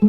Has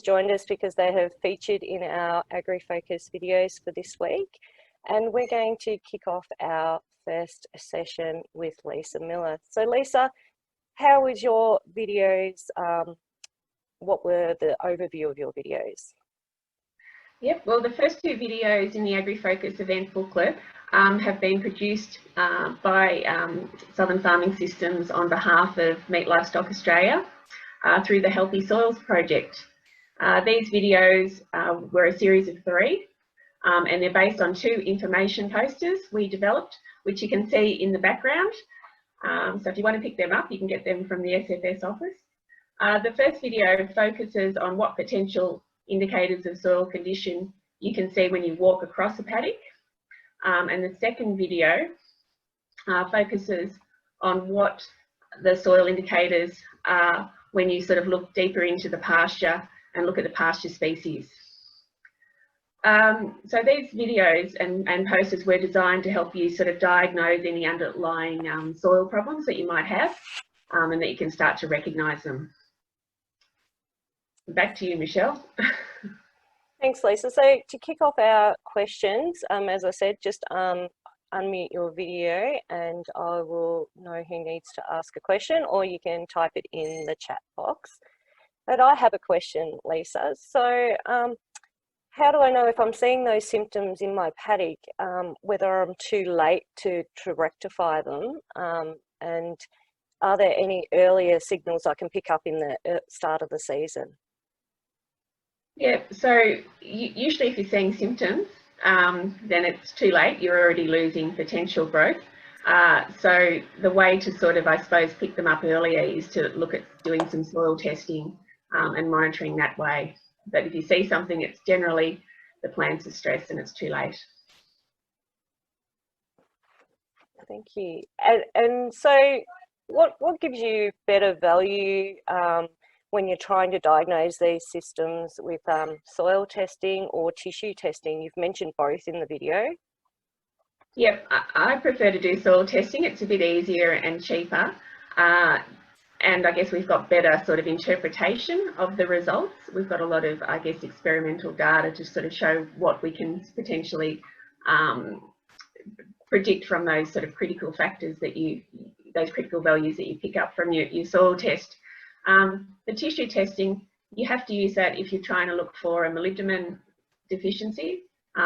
joined us because they have featured in our AgriFocus videos for this week, and we're going to kick off our first session with Lisa Miller. So Lisa, how was your videos? What were the overview of your videos? Yep, well, the first two videos in the AgriFocus event booklet have been produced by Southern Farming Systems on behalf of Meat Livestock Australia through the Healthy Soils project. These videos were a series of 3 and they're based on 2 information posters we developed, which you can see in the background. So if you want to pick them up, you can get them from the SFS office. The first video focuses on what potential indicators of soil condition you can see when you walk across a paddock. And the second video focuses on what the soil indicators are when you sort of look deeper into the pasture and look at the pasture species. So these videos and posters were designed to help you sort of diagnose any underlying soil problems that you might have and that you can start to recognise them. Back to you, Michelle. Thanks, Lisa. So to kick off our questions, as I said, just unmute your video and I will know who needs to ask a question, or you can type it in the chat box. But I have a question, Lisa. So how do I know if I'm seeing those symptoms in my paddock, whether I'm too late to rectify them? And are there any earlier signals I can pick up in the start of the season? Yeah, so usually if you're seeing symptoms, then it's too late. You're already losing potential growth. So the way to sort of, I suppose, pick them up earlier is to look at doing some soil testing and monitoring that way. But if you see something, it's generally the plants are stressed and it's too late. Thank you. And so what gives you better value when you're trying to diagnose these systems with soil testing or tissue testing? You've mentioned both in the video. Yep, I prefer to do soil testing. It's a bit easier and cheaper. And I guess we've got better sort of interpretation of the results. We've got a lot of, I guess, experimental data to sort of show what we can potentially predict from those sort of critical factors that those critical values that you pick up from your soil test. The tissue testing, you have to use that if you're trying to look for a molybdenum deficiency.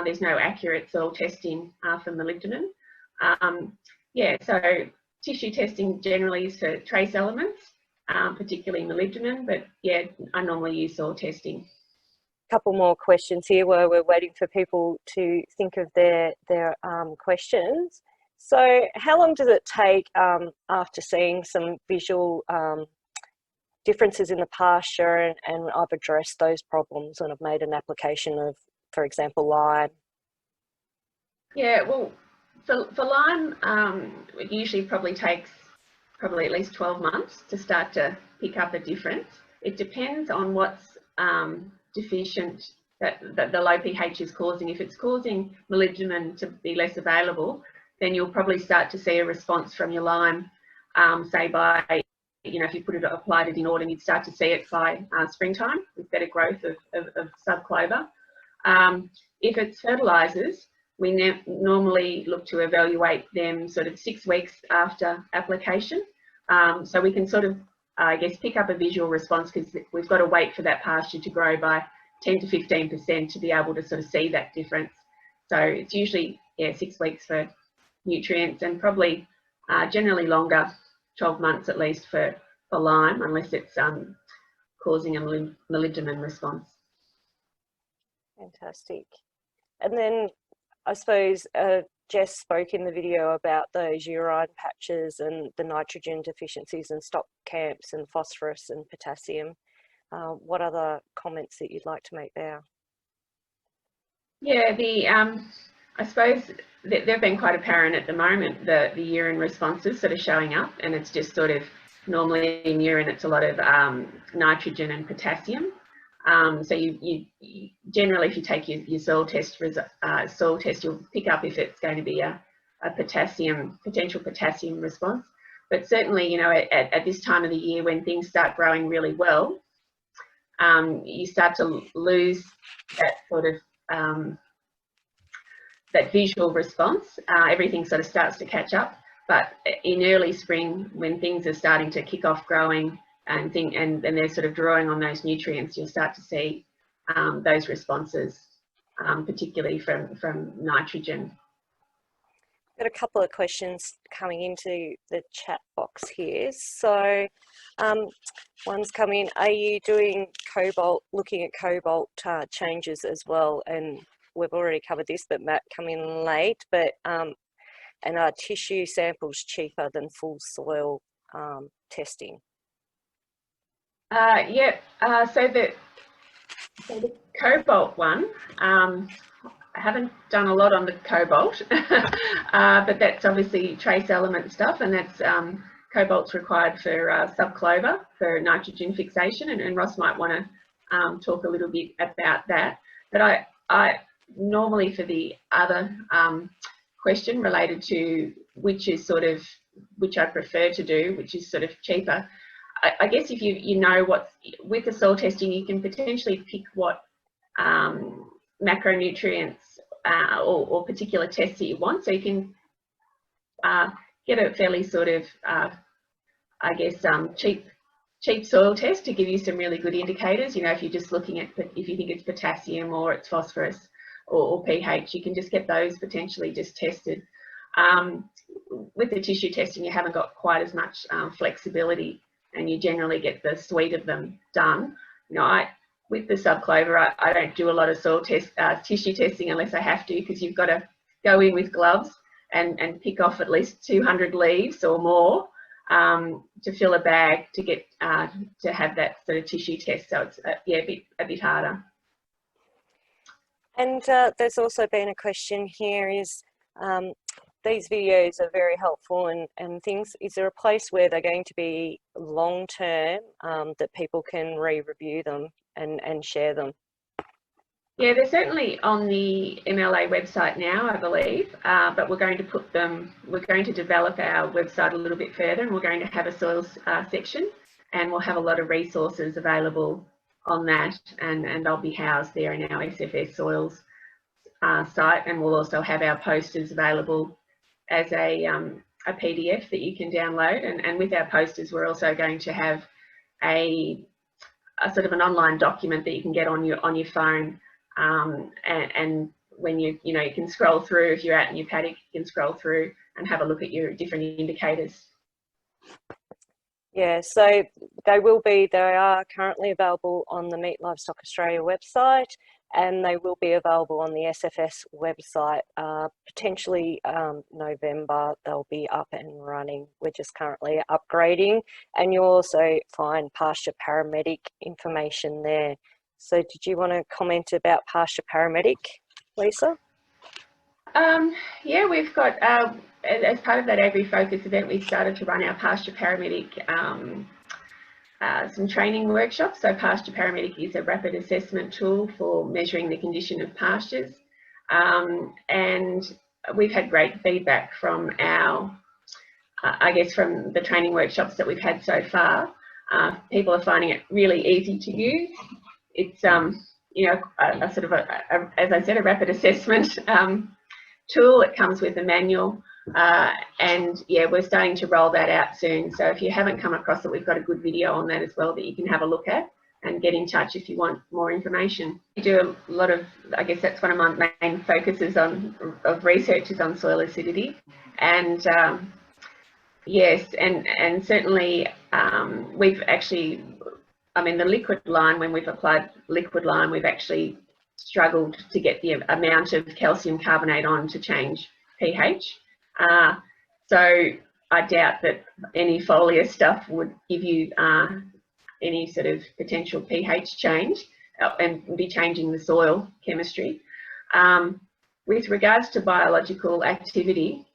There's no accurate soil testing for molybdenum. Yeah, so tissue testing generally is for trace elements, particularly molybdenum, but yeah, I normally use soil testing. Couple more questions here while we're waiting for people to think of their questions. So how long does it take after seeing some visual differences in the pasture and I've addressed those problems and I've made an application of, for example, lime? Yeah, well, for lime, it usually probably takes at least 12 months to start to pick up a difference. It depends on what's deficient that the low pH is causing. If it's causing molybdenum to be less available, then you'll probably start to see a response from your lime, say by, you know, if you applied it in autumn, you'd start to see it by springtime with better growth of subclover. If it's fertilisers, we normally look to evaluate them sort of 6 weeks after application. So we can sort of, I guess, pick up a visual response because we've got to wait for that pasture to grow by 10 to 15% to be able to sort of see that difference. So it's usually, yeah, 6 weeks for nutrients and probably generally longer, 12 months at least for lime, unless it's causing a molybdenum response. Fantastic. And then I suppose Jess spoke in the video about those urine patches and the nitrogen deficiencies and stock camps and phosphorus and potassium. What other comments that you'd like to make there? Yeah, I suppose they've been quite apparent at the moment, the urine responses sort of showing up, and it's just sort of normally in urine it's a lot of nitrogen and potassium. So you generally, if you take your soil test, you'll pick up if it's going to be a potential potassium response. But certainly, you know, at this time of the year when things start growing really well, you start to lose that sort of that visual response. Everything sort of starts to catch up. But in early spring, when things are starting to kick off growing and they're sort of drawing on those nutrients, you'll start to see those responses, particularly from nitrogen. Got a couple of questions coming into the chat box here. So one's coming, are you doing cobalt, looking at cobalt changes as well? And we've already covered this, but Matt come in late, but and are tissue samples cheaper than full soil testing? Yeah, so the cobalt one, I haven't done a lot on the cobalt, but that's obviously trace element stuff, and that's cobalt's required for subclover for nitrogen fixation, and Ross might want to talk a little bit about that. But I normally, for the other question related to which I prefer to do, which is sort of cheaper, I guess if you know what's with the soil testing, you can potentially pick what macronutrients or particular tests that you want, so you can get a fairly sort of I guess cheap soil test to give you some really good indicators. You know, if you're just looking at, if you think it's potassium or it's phosphorus or pH, you can just get those potentially just tested. With the tissue testing, you haven't got quite as much flexibility, and you generally get the suite of them done. You know, with the subclover, I don't do a lot of soil tissue testing unless I have to, because you've got to go in with gloves and pick off at least 200 leaves or more to fill a bag to get to have that sort of tissue test. So it's yeah, a bit harder. And there's also been a question here is, these videos are very helpful and things. Is there a place where they're going to be long term that people can re-review them and share them? Yeah, they're certainly on the MLA website now, I believe, but we're going to develop our website a little bit further, and we're going to have a soils section, and we'll have a lot of resources available on that, and they'll be housed there in our SFS soils site, and we'll also have our posters available as a PDF that you can download, and with our posters we're also going to have a sort of an online document that you can get on your phone, and when you can scroll through. If you're out in your paddock, you can scroll through and have a look at your different indicators. Yeah, so they are currently available on the Meat Livestock Australia website, and they will be available on the SFS website. Potentially November they'll be up and running. We're just currently upgrading, and you'll also find Pasture Paramedic information there. So did you want to comment about Pasture Paramedic, Lisa? Yeah, we've got, as part of that AgriFocus event, we started to run our Pasture Paramedic some training workshops. So Pasture Paramedic is a rapid assessment tool for measuring the condition of pastures, and we've had great feedback from our, I guess from the training workshops that we've had so far. People are finding it really easy to use. It's you know, a sort of as I said, a rapid assessment tool. It comes with a manual, and yeah, we're starting to roll that out soon. So if you haven't come across it, we've got a good video on that as well that you can have a look at and get in touch if you want more information. We do a lot of, I guess that's one of my main focuses of research is on soil acidity, and yes, and certainly we've actually, I mean, the liquid line, when we've applied liquid lime, we've actually struggled to get the amount of calcium carbonate on to change pH. So I doubt that any foliar stuff would give you any sort of potential pH change and be changing the soil chemistry. With regards to biological activity,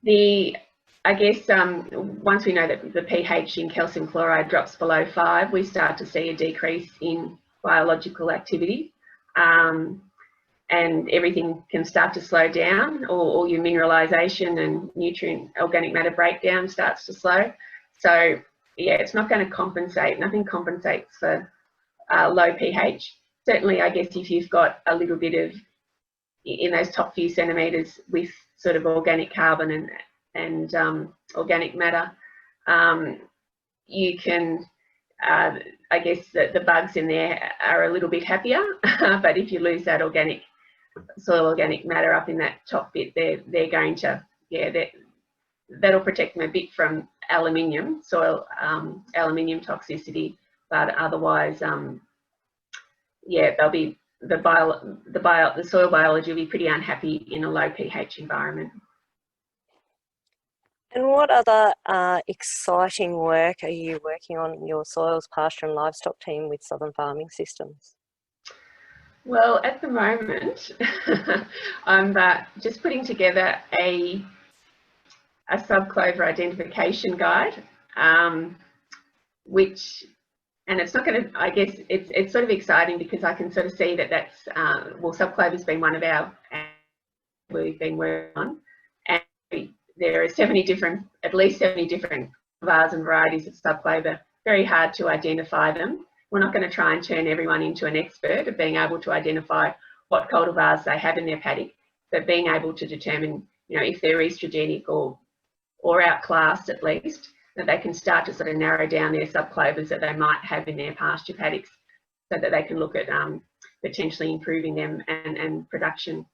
the I guess once we know that the pH in calcium chloride drops below 5, we start to see a decrease in biological activity, and everything can start to slow down, or all your mineralisation and nutrient organic matter breakdown starts to slow. So yeah, it's not going to compensate. Nothing compensates for low pH. Certainly, I guess if you've got a little bit of, in those top few centimetres with sort of organic carbon and organic matter, you can, I guess the bugs in there are a little bit happier, but if you lose that soil organic matter up in that top bit, they're going to, yeah, that'll protect them a bit from aluminium, aluminium toxicity, but otherwise, yeah, they'll be, the soil biology will be pretty unhappy in a low pH environment. And what other exciting work are you working on in your soils, pasture and livestock team with Southern Farming Systems? Well, at the moment, I'm just putting together a subclover identification guide, which, and it's not going to, I guess it's sort of exciting because I can sort of see that that's, well, subclover's been one of our we've been working on, and there are at least 70 different cultivars and varieties of subclover. Very hard to identify them. We're not going to try and turn everyone into an expert of being able to identify what cultivars they have in their paddock, but being able to determine, you know, if they're estrogenic or outclassed at least, that they can start to sort of narrow down their subclovers that they might have in their pasture paddocks, so that they can look at potentially improving them and production.